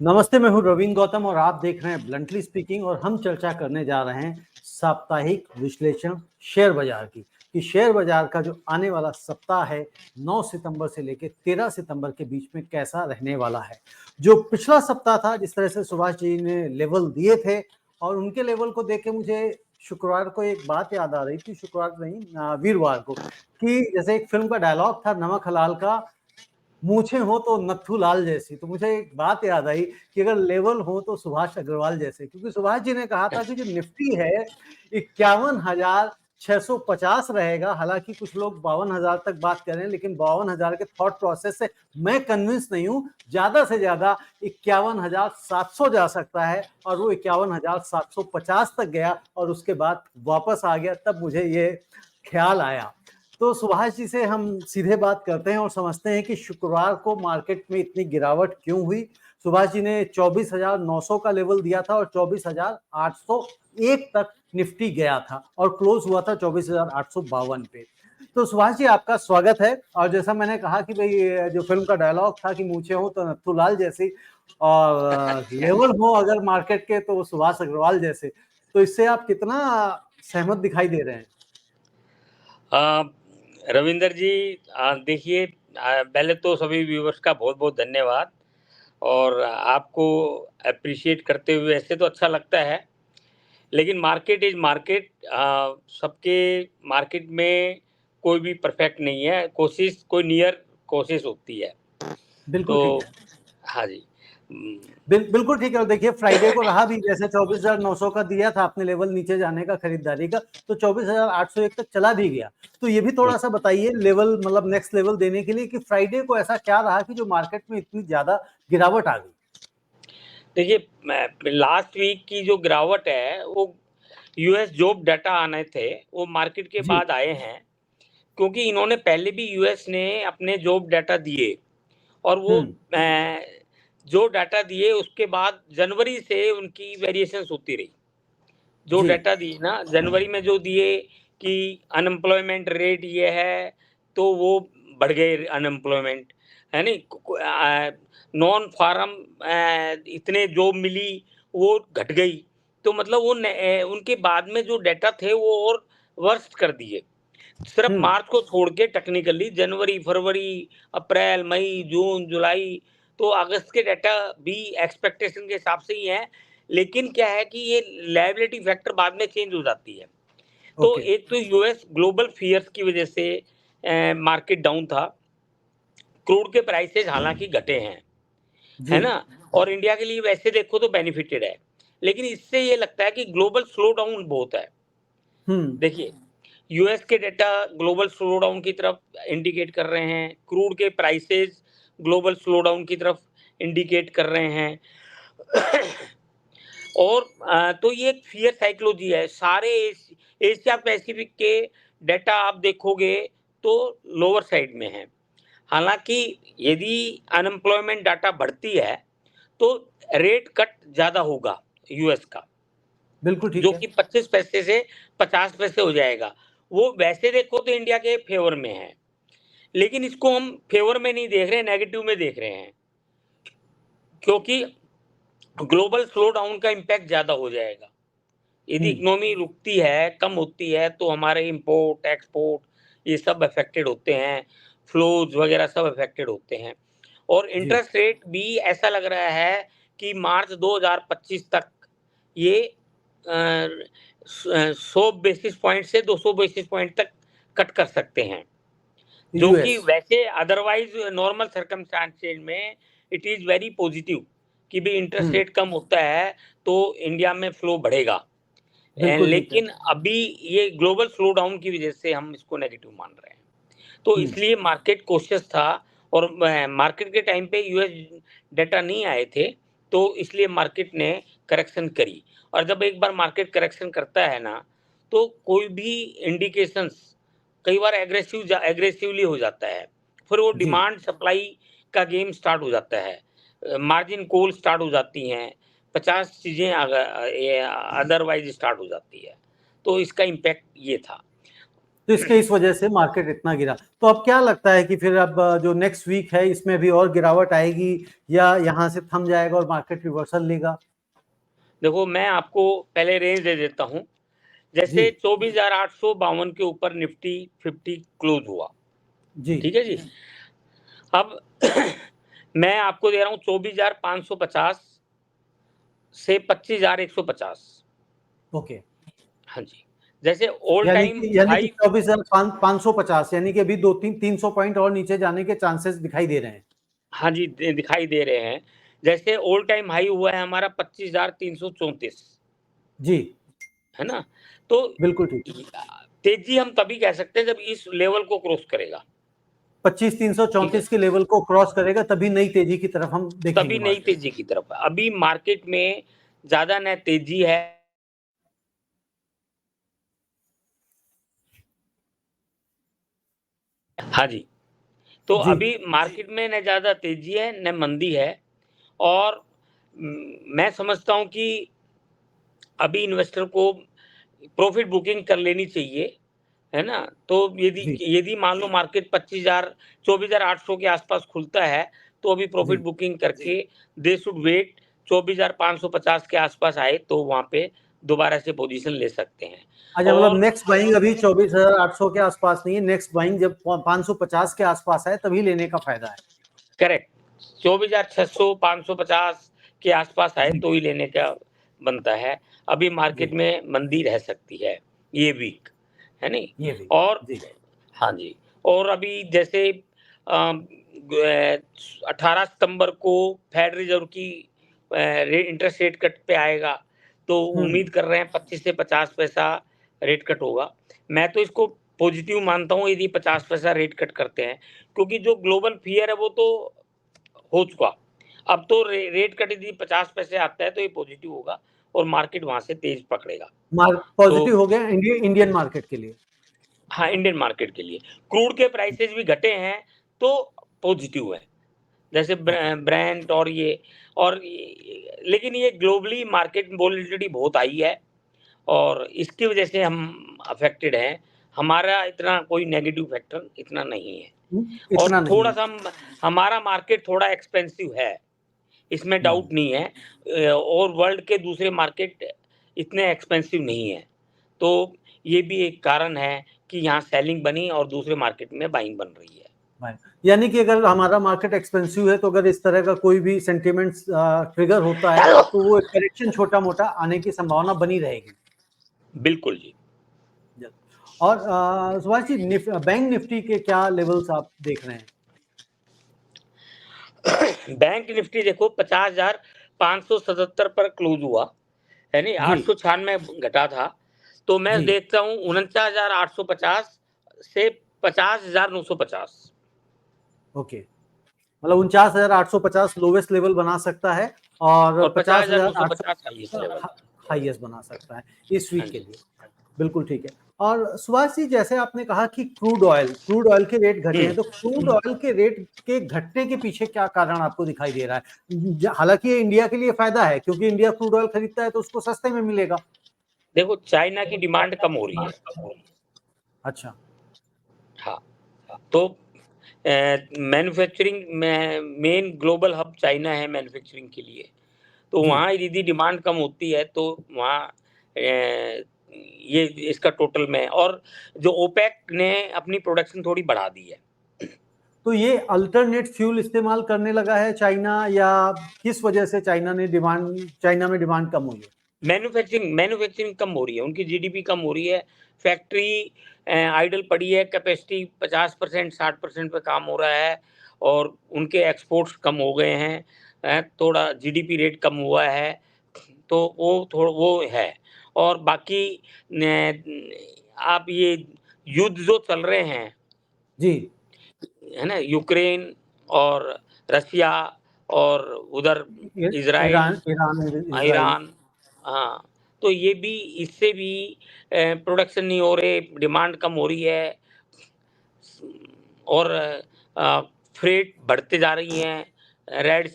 नमस्ते, मैं हूँ रवीन गौतम और आप देख रहे हैं ब्लंटली स्पीकिंग और हम चर्चा करने जा रहे हैं साप्ताहिक विश्लेषण शेयर बाजार की कि शेयर बाजार का जो आने वाला सप्ताह है 9 सितंबर से लेकर 13 सितंबर के बीच में कैसा रहने वाला है। जो पिछला सप्ताह था, जिस तरह से सुभाष जी ने लेवल दिए थे और उनके लेवल को देख के मुझे शुक्रवार को एक बात याद आ रही थी, शुक्रवार नहीं वीरवार को, कि जैसे एक फिल्म का डायलॉग था नमक हलाल का, मूछें हो तो नत्थू लाल जैसी। तो मुझे एक बात याद आई कि अगर लेवल हो तो सुभाष अग्रवाल जैसे, क्योंकि सुभाष जी ने कहा था कि जो निफ्टी है 51,650 रहेगा। हालांकि कुछ लोग 52,000 तक बात कर रहे हैं, लेकिन 52,000 के थॉट प्रोसेस से मैं कन्विंस नहीं हूं। ज्यादा से ज्यादा 51,700 जा सकता है और वो 51,750 तक गया और उसके बाद वापस आ गया। तब मुझे ये ख्याल आया। तो सुभाष जी से हम सीधे बात करते हैं और समझते हैं कि शुक्रवार को मार्केट में इतनी गिरावट क्यों हुई। सुभाष जी ने 24,900 का लेवल दिया था और 24,801 तक निफ्टी गया था और क्लोज हुआ था 24,852 पे। तो सुभाष जी, आपका स्वागत है। और जैसा मैंने कहा कि भाई जो फिल्म का डायलॉग था कि मूछे हो तो नथुलाल जैसी और लेवल हो अगर मार्केट के तो सुभाष अग्रवाल जैसे, तो इससे आप कितना सहमत दिखाई दे रहे हैं? रविंदर जी, देखिए, पहले तो सभी व्यूवर्स का बहुत बहुत धन्यवाद। और आपको अप्रिशिएट करते हुए ऐसे तो अच्छा लगता है, लेकिन मार्केट इज मार्केट। सबके मार्केट में कोई भी परफेक्ट नहीं है, कोशिश कोई नियर कोशिश होती है। बिल्कुल तो ठीक है। हाँ जी। बिल्कुल ठीक है। और देखिए फ्राइडे को रहा भी, जैसे 24,900 का दिया था आपने लेवल नीचे जाने का खरीदारी का, तो 24,801 तक चला भी गया। तो ये भी थोड़ा सा बताइए लेवल, मतलब नेक्स्ट लेवल देने के लिए कि फ्राइडे को ऐसा क्या रहा कि जो मार्केट में इतनी ज्यादा गिरावट आ गई। देखिए, लास्ट वीक की जो गिरावट है वो यूएस जॉब डाटा आने थे, वो मार्केट के जी। बाद आए हैं। क्योंकि इन्होंने पहले भी यूएस ने अपने जॉब डाटा दिए और वो जो डाटा दिए उसके बाद जनवरी से उनकी वेरिएशंस होती रही। जो जी। डाटा दिए ना जनवरी में, जो दिए कि अनएम्प्लॉयमेंट रेट ये है, तो वो बढ़ गए अनएम्प्लॉयमेंट, है नहीं। नॉन फार्म इतने जॉब मिली, वो घट गई। तो मतलब वो उनके बाद में जो डाटा थे वो और वर्स्ट कर दिए। सिर्फ मार्च को छोड़ के टेक्निकली जनवरी, फरवरी, अप्रैल, मई, जून, जुलाई, तो अगस्त के डाटा भी एक्सपेक्टेशन के हिसाब से ही हैं। लेकिन क्या है कि ये लायबिलिटी फैक्टर बाद में चेंज हो जाती है। तो ओके। एक तो यूएस ग्लोबल फियर्स की वजह से मार्केट डाउन था। क्रूड के प्राइसेस हालांकि घटे हैं, जी। है ना। और इंडिया के लिए वैसे देखो तो बेनिफिटेड है, लेकिन इससे ये लगता है कि ग्लोबल स्लो डाउन बहुत है। हम्म। देखिए, यूएस के डेटा ग्लोबल स्लोडाउन की तरफ इंडिकेट कर रहे हैं, क्रूड के प्राइसेस ग्लोबल स्लोडाउन की तरफ इंडिकेट कर रहे हैं। और तो ये एक फियर साइकोलॉजी है। सारे एशिया पैसिफिक के डेटा आप देखोगे तो लोअर साइड में है। हालांकि यदि अनएम्प्लॉयमेंट डाटा बढ़ती है तो रेट कट ज़्यादा होगा यूएस का, बिल्कुल ठीक जो है। कि 25 पैसे से 50 पैसे हो जाएगा। वो वैसे देखो तो इंडिया के फेवर में है, लेकिन इसको हम फेवर में नहीं देख रहे, नेगेटिव में देख रहे हैं, क्योंकि ग्लोबल स्लो डाउन का इम्पैक्ट ज़्यादा हो जाएगा। यदि इकोनॉमी रुकती है, कम होती है, तो हमारे इंपोर्ट एक्सपोर्ट ये सब अफेक्टेड होते हैं, फ्लोज वगैरह सब अफेक्टेड होते हैं। और जी। इंटरेस्ट रेट भी ऐसा लग रहा है कि मार्च 2025 तक ये 100 बेसिस पॉइंट से 200 बेसिस पॉइंट तक कट कर सकते हैं, जो कि यूएस। वैसे अदरवाइज नॉर्मल सर्कमस्टांसेस में इट इज वेरी पॉजिटिव कि भी इंटरेस्ट रेट कम होता है तो इंडिया में फ्लो बढ़ेगा। बिल्कुल ठीक है। लेकिन अभी ये ग्लोबल स्लो डाउन की वजह से हम इसको नेगेटिव मान रहे हैं। तो इसलिए मार्केट कॉशियस था। और मार्केट के टाइम पे यूएस डेटा नहीं आए थे, तो इसलिए मार्केट ने करेक्शन करी। और जब एक बार मार्केट करेक्शन करता है ना, तो कोई भी इंडिकेशंस कई बार एग्रेसिवली हो जाता है। फिर वो जी। डिमांड सप्लाई का गेम स्टार्ट हो जाता है, मार्जिन कॉल स्टार्ट हो जाती हैं, 50 चीज़ें अदरवाइज स्टार्ट हो जाती है। तो इसका इम्पैक्ट ये था। तो इसके इस वजह से मार्केट इतना गिरा। तो अब क्या लगता है कि फिर अब जो नेक्स्ट वीक है इसमें भी और गिरावट आएगी या यहाँ से थम जाएगा और मार्केट रिवर्सल लेगा? देखो, मैं आपको पहले रेंज दे देता हूँ। जी, जैसे 24,852 के ऊपर निफ्टी 50 क्लोज हुआ, जी, ठीक है जी। अब मैं आपको दे रहा हूँ 24,550 से 25,150। ओके। हाँ जी, जैसे ऑल यानी टाइम कि यानी कि हाई। 24,550, यानी कि अभी 200-300 पॉइंट और नीचे जाने के चांसेस दिखाई दे रहे हैं। हाँ जी, दिखाई दे रहे हैं। जैसे ऑल टाइम हाई हुआ है हमारा 25,334, जी, है ना? तो बिल्कुल ठीक। तेजी हम तभी कह सकते हैं जब इस लेवल को क्रॉस करेगा, ठीक है? 25,334 के लेवल को क्रॉस करेगा तभी नई तेजी की तरफ हम देखेंगे तभी नई मार्केट। तेजी की तरफ। अभी मार्केट में ज़्यादा न तेजी है। हाँ जी, तो जी, अभी मार्केट में न ज़्यादा तेजी है न मंदी है। और मैं समझता हूँ कि अभी इन्वेस्टर को प्रॉफिट बुकिंग कर लेनी चाहिए, है ना? तो यदि जी, यदि मान लो मार्केट 24,800 के आसपास खुलता है, तो अभी प्रॉफिट जी। बुकिंग करके दे शुड वेट 24,550 के आसपास आए, तो वहाँ पे दोबारा से पोज़ीशन ले सकते हैं। अच्छा, मतलब और नेक्स्ट बाइंग अभी 24,800 के आसपास नहीं है, नेक्स्ट बाइंग जब 550 के आसपास है तभी लेने का फायदा है। करेक्ट, 24,600 550 के आसपास आए जी, तो ही लेने का बनता है। अभी मार्केट जी, में मंदी रह सकती है, ये वीक, है नहीं? ये भी। और जी, हाँ जी, और अभी जैसे 18 सितंबर को फेड रिज़र्व की इंटरेस्ट रेट कट पे आएगा, तो हुँ, उम्मीद कर रहे हैं 25 से 50 पैसा रेट कट होगा। मैं तो इसको पॉज़िटिव मानता हूँ यदि 50 पैसा रेट कट करते हैं, क्योंकि जो ग्लोबल फ़ियर है वो तो हो चुका। अब तो रेट कट यदि 50 पैसे आता है तो ये पॉज़िटिव होगा और मार्केट वहाँ से तेज़ पकड़ेगा। तो पॉजिटिव हो गया इंडियन मार्केट के लिए। हाँ, इंडियन मार्केट के लिए। क्रूड के प्राइसेज़ भी घटे हैं, तो पॉज़िटिव है। जैसे ओके, ब्रेंट और ये, और लेकिन ये ग्लोबली मार्केट वोलेटिलिटी बहुत हाई है और इसकी वजह से हम अफ़ेक्टेड हैं। हमारा इतना कोई नेगेटिव फैक्टर इतना नहीं है। और इतना नहीं है। थोड़ा-सा हमारा मार्केट थोड़ा एक्सपेंसिव है, इसमें हुँ, डाउट नहीं है। और वर्ल्ड के दूसरे मार्केट इतने एक्सपेंसिव नहीं हैं। तो ये भी एक कारण है कि यहाँ सेलिंग बनी और दूसरे मार्केट में बाइंग बन रही है। राइट। यानी कि अगर हमारा मार्केट एक्सपेंसिव है तो अगर इस तरह का कोई भी सेंटिमेंट्स ट्रिगर होता है तो वो एक करेक्शन छोटा-मोटा आने की संभावना बनी रहेगी। बिल्कुल जी। जी। और सुभाष जी, बैंक निफ्टी के क्या लेवल्स आप देख रहे हैं? बैंक निफ्टी देखो 50,577 पर क्लोज हुआ, है नहीं? जी, 896 घटा था। तो मैं जी, देखता हूँ 49,850 से 50,950। ओके। मतलब 49,850 लोवेस्ट लेवल बना सकता है और और 50,800 50,950 हाईएस्ट लेवल। हाईएस्ट बना सकता है इस हाँ वीक के जी। लिए। बिल्कुल ठीक है। और सुभाष जी, जैसे आपने कहा कि क्रूड ऑयल के रेट घटे हुँ। हैं, तो क्रूड ऑयल के रेट के घटने के पीछे क्या कारण आपको दिखाई दे रहा है? हालांकि ये इंडिया के लिए फायदा है क्योंकि इंडिया क्रूड ऑयल खरीदता है तो उसको सस्ते में मिलेगा। देखो, चाइना की डिमांड कम हो रही है। अच्छा। हाँ, तो मैन्युफैक्चरिंग में मेन ग्लोबल हब चाइना है मैन्युफैक्चरिंग के लिए। तो जी। वहाँ यदि डिमांड कम होती है तो वहाँ ये इसका टोटल में, और जो ओपेक ने अपनी प्रोडक्शन थोड़ी बढ़ा दी है। तो ये अल्टरनेट फ्यूल इस्तेमाल करने लगा है चाइना, या किस वजह से चाइना में डिमांड कम हुई है? मैन्युफैक्चरिंग कम हो रही है, उनकी जीडीपी कम हो रही है, फैक्ट्री आइडल पड़ी है, कैपेसिटी 50% 60% पे काम हो रहा है और उनके एक्सपोर्ट्स कम हो गए हैं, थोड़ा जीडीपी रेट कम हुआ है, तो वो है। और बाकी आप ये युद्ध जो चल रहे हैं, जी। है ना, यूक्रेन और रसिया और उधर इज़राइल, ईरान। ईरान, हाँ, तो ये भी, इससे भी प्रोडक्शन नहीं हो रहे, डिमांड कम हो रही है और फ्रेट बढ़ते जा रही हैं। रेड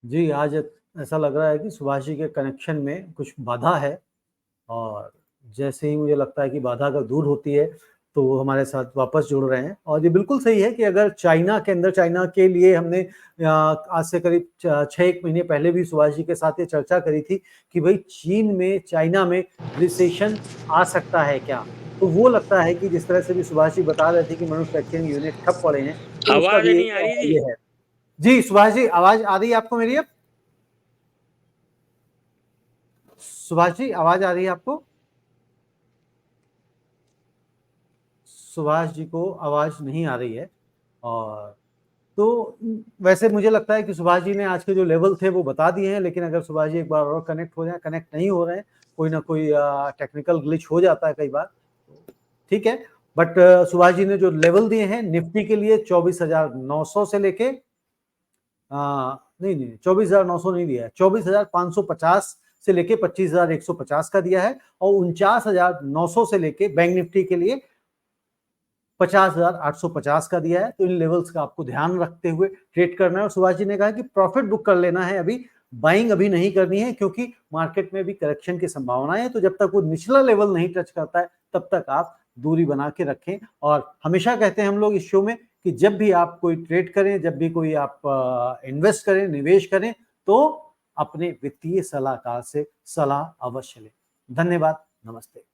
जी, आज ऐसा लग रहा है कि सुभाष जी के कनेक्शन में कुछ बाधा है, और जैसे ही मुझे लगता है कि बाधा अगर दूर होती है तो वो हमारे साथ वापस जुड़ रहे हैं। और ये बिल्कुल सही है कि अगर चाइना के अंदर, चाइना के लिए हमने आज से करीब 6-1 महीने पहले भी सुभाष जी के साथ ये चर्चा करी थी कि भाई चीन में, चाइना में रिसेशन आ सकता है क्या? तो वो लगता है कि जिस तरह से भी सुभाष जी बता रहे थे कि मैन्युफैक्चरिंग यूनिट ठप पड़े हैं, तो उसका आवाज भी नहीं एक आ रही थी। ये है। जी सुभाष जी, आवाज आ रही है आपको मेरी अब? सुभाष जी, आवाज आ रही है आपको? सुभाष जी को आवाज नहीं आ रही है। और तो वैसे मुझे लगता है कि सुभाष जी ने आज के जो लेवल थे वो बता दिए हैं, लेकिन अगर सुभाष जी एक बार और कनेक्ट हो जाए, कनेक्ट नहीं हो रहे हैं, कोई ना कोई टेक्निकल ग्लिच हो जाता है कई बार, ठीक है। बट सुभाष जी ने जो लेवल दिए हैं निफ्टी के लिए 24,900 से लेके नहीं नहीं 24,900 नहीं दिया है, 24,550 से लेके 25,150 का दिया है, और 49,900 से लेके बैंक निफ्टी के लिए 50,850 का दिया है। तो इन लेवल्स का आपको ध्यान रखते हुए ट्रेड करना है। और सुभाष जी ने कहा कि प्रॉफिट बुक कर लेना है, अभी बाइंग अभी नहीं करनी है, क्योंकि मार्केट में भी करेक्शन की संभावना है। तो जब तक वो निचला लेवल नहीं टच करता है तब तक आप दूरी बना के रखें। और हमेशा कहते हैं हम लोग इस शो में कि जब भी आप कोई ट्रेड करें, जब भी कोई आप इन्वेस्ट करें, निवेश करें, तो अपने वित्तीय सलाहकार से सलाह अवश्य लें। धन्यवाद, नमस्ते।